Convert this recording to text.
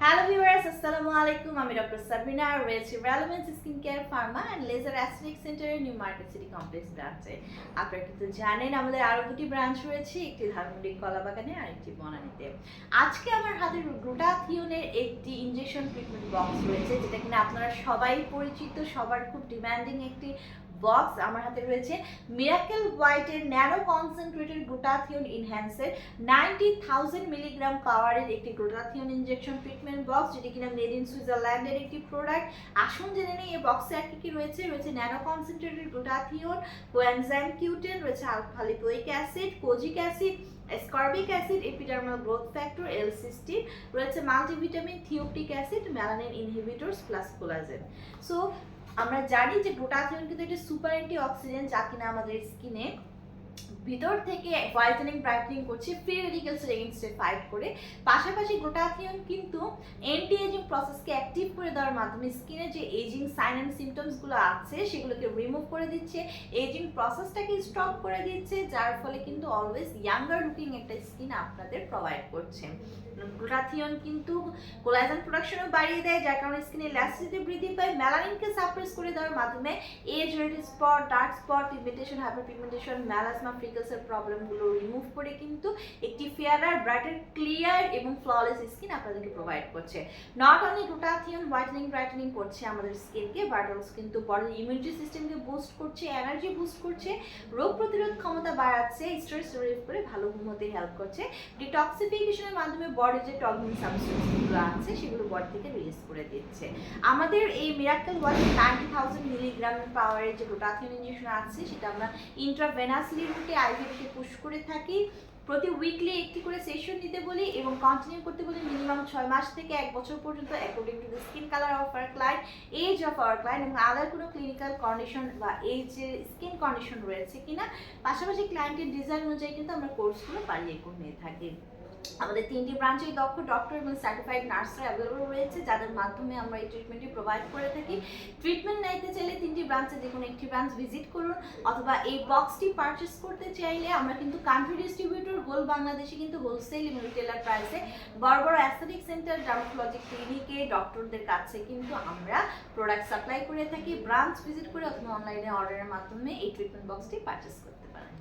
Hello viewers, আসসালামু আলাইকুম। আমি ডক্টর সাবিনা, রয়েছি Relevance Skin Care Pharma and Laser Aesthetic সেন্টারের নিউ মার্কেট সিটি কমপ্লেক্স ব্রাঞ্চে। আপনারা কিন্তু জানেন আমাদের আরও দুটি ব্রাঞ্চ রয়েছে, একটি ধানমন্ডি কলাবাগানে আর একটি বনানীতে। আজকে আমার হাতে গ্লুটাথিওনের একটি ইনজেকশন ট্রিটমেন্ট বক্স রয়েছে, যেটা কিনা আপনারা সবাই পরিচিত, সবার খুব ডিমান্ডিং একটি বক্স। আমার হাতে রয়েছে মিরাকেল হোয়াইটের ন্যানো কনসেন্ট্রেটেড গ্লুটাথিওন ইনহ্যান্সের 90,000 মিলিগ্রাম পাওয়ারের একটি গ্লুটাথিওন ইনজেকশন ট্রিটমেন্ট বক্স, যেটি কিনা মেড ইন সুইজারল্যান্ডের একটি প্রোডাক্ট। আসুন জেনে নেই এই বক্সে আর কি রয়েছে। রয়েছে nano concentrated glutathione, coenzyme Q ten, রয়েছে alpha lipoic acid, kojic acid, ascorbic acid, epidermal growth factor, L cysteine, রয়েছে multivitamin, thioctic acid, melanin inhibitors plus collagen. So আমরা জানি যে গ্লুটাথিওন কিন্তু একটা সুপার অ্যান্টি অক্সিডেন্ট, যা কিনা আমাদের স্কিনে ভিতর থেকে হোয়াইটেনিং ব্রাইটনিং করছে, ফ্রি রেডিক্যালসের এগেইনস্টে ফাইট করে। পাশাপাশি গ্লুটাথিওন কিন্তু অ্যান্টি এজিং প্রসেসকে অ্যাক্টিভ করে দেওয়ার মাধ্যমে স্কিনে যে এজিং সাইন অ্যান্ড সিমটমসগুলো আছে সেগুলোকে রিমুভ করে দিচ্ছে, এজিং প্রসেসটাকে স্টপ করে দিচ্ছে, যার ফলে কিন্তু অলওয়েজ ইয়াঙ্গার লুকিং একটা স্কিন আপনাদের প্রোভাইড করছে। গ্লুটাথিওন কিন্তু কোলাজেন প্রোডাকশনও বাড়িয়ে দেয়, যার কারণে স্কিনে ইলাস্টিসিটি বৃদ্ধি পায়। মেলানিনকে সাপ্রেস করে দেওয়ার মাধ্যমে age ready spot, dark spot, pigmentation, hyperpigmentation, melasma, ফ্রিকলসের প্রবলেমগুলো রিমুভ করে কিন্তু একটি ফেয়ারার, ব্রাইটার, ক্লিয়ার এবং ফ্ললেস স্কিন আপনাদেরকে প্রোভাইড করছে। Not only glutathione whitening brightening করছে আমাদের স্কিনকে, বাট অলসো কিন্তু বডির ইমিউনিটি সিস্টেমকে বুস্ট করছে, এনার্জি বুস্ট করছে, রোগ প্রতিরোধ ক্ষমতা বাড়াচ্ছে, স্ট্রেস রিলিফ করে ভালো ঘুমোতে হেল্প করছে, ডিটক্সিফিকেশনের মাধ্যমে বডির যে টক্সিন সাবস্টেন্সগুলো আছে সেগুলো বডি থেকে রিলিজ করে দিচ্ছে। আমাদের এই মিরাকেল হোয়াইট 90,000 মিলিগ্রাম পাওয়ারের যে গ্লুটাথিওন ইনজেকশন আছে সেটা আমরা ইন্ট্রাভেনাসলি রুটে আইভিতে পুশ করে থাকি। প্রতি উইকলি একটি করে সেশন নিতে বলি এবং কন্টিনিউ করতে বলি মিনিমাম 6 মাস থেকে 1 বছর পর্যন্ত, according to the skin colour of our client, age of our client এবং আদার কোনো ক্লিনিক্যাল কন্ডিশন বা এজের স্কিন কন্ডিশন রয়েছে কিনা। পাশাপাশি ক্লায়েন্টের ডিজাইন অনুযায়ী কিন্তু আমরা কোর্সগুলো বাড়িয়ে কমিয়ে থাকি। আমাদের 3টি ব্রাঞ্চেই দক্ষ ডক্টর এবং সার্টিফাইড নার্সরা অ্যাভেলেবল রয়েছে, যাদের মাধ্যমে আমরা এই ট্রিটমেন্টটি প্রোভাইড করে থাকি। ট্রিটমেন্ট নিতে চাইলে 3টি ব্রাঞ্চে যে কোনো একটি ব্রাঞ্চ ভিজিট করুন, অথবা এই বক্সটি পারচেস করতে চাইলে আমরা কিন্তু কান্ট্রি ডিস্ট্রিবিউটর গোল বাংলাদেশে কিন্তু হোলসেল এবং রিটেলার প্রাইসে বড় বড় অ্যাস্থেটিক সেন্টার, ডার্মাটোলজিক ক্লিনিকে ডক্টরদের কাছে কিন্তু আমরা প্রোডাক্ট সাপ্লাই করে থাকি। ব্রাঞ্চ ভিজিট করে অথবা অনলাইনে অর্ডারের মাধ্যমে এই ট্রিটমেন্ট বক্সটি পারচেস করতে পারেন।